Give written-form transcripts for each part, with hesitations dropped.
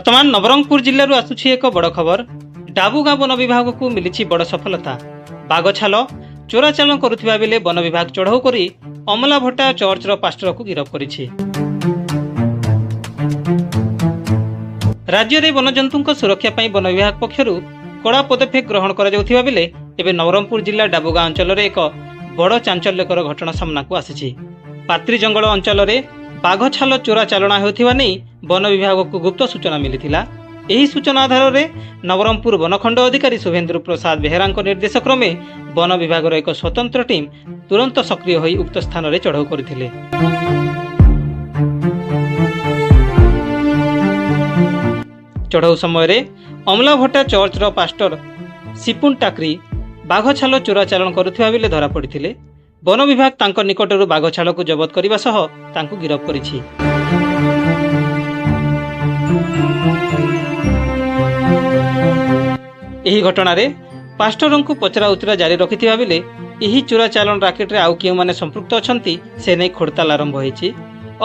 बर्तमान नवरंगपुर जिल्लाରୁ ଆସୁଛି ଏକ ବଡ଼ ଖବର। ଡାବୁଗାଁ ବନ ବିଭାଗକୁ ମିଳିଛି ବଡ଼ ସଫଳତା। ବାଘ ଛାଲ ଚୋରାଚାଲାଣ କରୁଥିବା ବେଳେ ବନ ବିଭାଗ ଚଢ଼ଉ କରି ଅମଲାଭଟା ଚର୍ଚ୍ଚର ପାଷ୍ଟରକୁ ଗିରଫ କରିଛି। ରାଜ୍ୟରେ ବନ୍ୟଜନ୍ତୁଙ୍କ ସୁରକ୍ଷା ପାଇଁ ବନ ବିଭାଗ ପକ୍ଷରୁ କଡ଼ା ପଦକ୍ଷେପ ଗ୍ରହଣ କରାଯାଉଥିବା ବେଳେ ଏବେ ନବରଙ୍ଗପୁର ଜିଲ୍ଲା ଡାବୁଗାଁ ଅଞ୍ଚଳରେ ଏକ ବଡ଼ ଚାଞ୍ଚଲ୍ୟକର ଘଟଣା ସାମ୍ନାକୁ ଆସିଛି। ପାତ୍ରୀ ଜଙ୍ଗଲ ଅଞ୍ଚଳରେ ବାଘ ଛାଲ ଚୋରା ଚାଲଣା ହେଉଥିବା ନେଇ ବନ ବିଭାଗକୁ ଗୁପ୍ତ ସୂଚନା ମିଳିଥିଲା। ଏହି ସୂଚନା ଆଧାରରେ ନବରଙ୍ଗପୁର ବନଖଣ୍ଡ ଅଧିକାରୀ ଶୁଭେନ୍ଦୁ ପ୍ରସାଦ ବେହେରାଙ୍କ ନିର୍ଦ୍ଦେଶ କ୍ରମେ ବନ ବିଭାଗର ଏକ ସ୍ୱତନ୍ତ୍ର ଟିମ୍ ତୁରନ୍ତ ସକ୍ରିୟ ହୋଇ ଉକ୍ତ ସ୍ଥାନରେ ଚଢ଼ଉ କରିଥିଲେ। ଚଢ଼ଉ ସମୟରେ ଅମଲାଭଟା ଚର୍ଚ୍ଚର ପାଷ୍ଟର ସିପୁନ ଟାକ୍ରି ବାଘ ଛାଲ ଚୋରା ଚାଲାଣ କରୁଥିବା ବେଳେ ଧରାପଡ଼ିଥିଲେ। ବନ ବିଭାଗ ତାଙ୍କ ନିକଟରୁ ବାଘ ଛାଲକୁ ଜବତ କରିବା ସହ ତାଙ୍କୁ ଗିରଫ କରିଛି। ଏହି ଘଟଣାରେ ପାଷ୍ଟରଙ୍କୁ ପଚରାଉଚରା ଜାରି ରଖିଥିବା ବେଳେ ଏହି ଚୋରା ଚାଲାଣ ରାକେଟରେ ଆଉ କେଉଁମାନେ ସମ୍ପୃକ୍ତ ଅଛନ୍ତି ସେ ନେଇ ଖୋଳତାଲ ଆରମ୍ଭ ହୋଇଛି।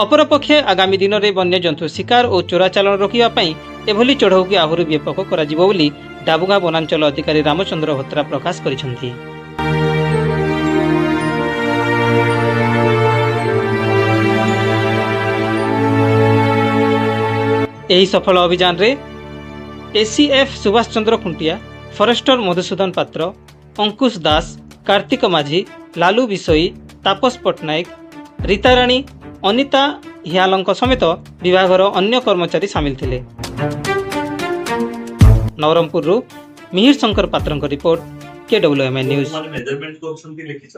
ଅପରପକ୍ଷେ ଆଗାମୀ ଦିନରେ ବନ୍ୟଜନ୍ତୁ ଶିକାର ଓ ଚୋରା ଚାଲାଣ ରୋକିବା ପାଇଁ ଏଭଳି ଚଢ଼ଉକୁ ଆହୁରି ବ୍ୟାପକ କରାଯିବ ବୋଲି ଡାବୁଗାଁ ବନାଞ୍ଚଳ ଅଧିକାରୀ ରାମଚନ୍ଦ୍ର ଭତ୍ରା ପ୍ରକାଶ କରିଛନ୍ତି। ଏହି ସଫଳ ଅଭିଯାନରେ एसीएफ सुभाष चंद्र खुंटिया, फरेस्टर मधुसूदन पात्र, अंकुश दास, कार्तिक माझी, लालू बिसोई, तापस पट्टनायक, रीताराणी, अनिता हियालंक समेत विभागर अन्य कर्मचारी सामिल थिले। नवरंगपुर मिहिर शंकर पात्र रिपोर्ट KWMN न्यूज। मेजरमेंट करछंती लेखिछ ए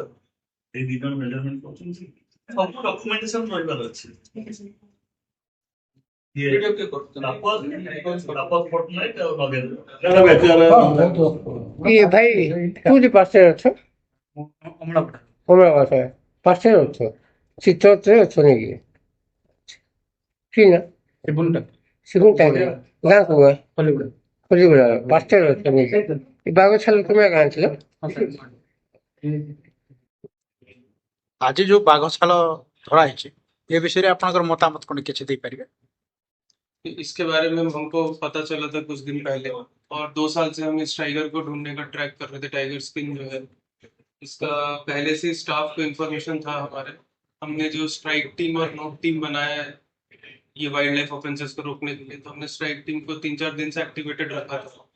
दिनर मेजरमेंट करछंती सब डॉक्यूमेंटेशन रहिबार अछि ये तापस पटनायक और नगेंद्र ये भाई कोडी पासे अछो हमरा पासे अछो चित्तते अछो नेकी किना सिबुनटा गाँ को खोलिबुड़ा पासे अछो नेकी ई बाग छाल तुमे गाँ छिलो आज जो बाघ छाल धरा है ये विषय में आपनकर मतामत कोन किछि दे परिबे? इसके बारे में हमको पता चला था कुछ दिन पहले और 2 साल से हम इस टाइगर को ढूंढने का ट्रैक कर रहे थे। टाइगर स्किन जो है इसका पहले से स्टाफ को इन्फॉर्मेशन था हमारे। हमने जो स्ट्राइक टीम और नोट टीम बनाया है ये वाइल्ड लाइफ ऑफेंसेस को रोकने के लिए, तो हमने स्ट्राइक टीम को 3-4 दिन से एक्टिवेटेड रखा था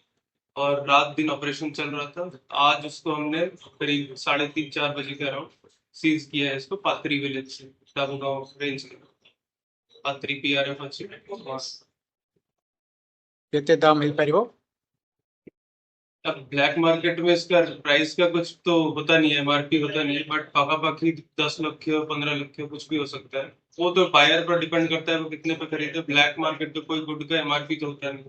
और रात दिन ऑपरेशन चल रहा था। आज उसको हमने करीब 3:30-4 बजे के अराउंड सीज किया है इसको पात्री विलेज से, डाबूगांव रेंज के पात्री PRF अच्छी। केते दाम मिल परिबो? अब ब्लैक मार्केट में इसका प्राइस का कुछ तो होता नहीं है, MRP होता नहीं है, बट पाकी 10 लाख 15 लाख कुछ भी हो सकता है। वो तो बायर पर डिपेंड करता है वो कितने पे खरीदे। ब्लैक मार्केट पे कोई गुड का MRP तो होता नहीं।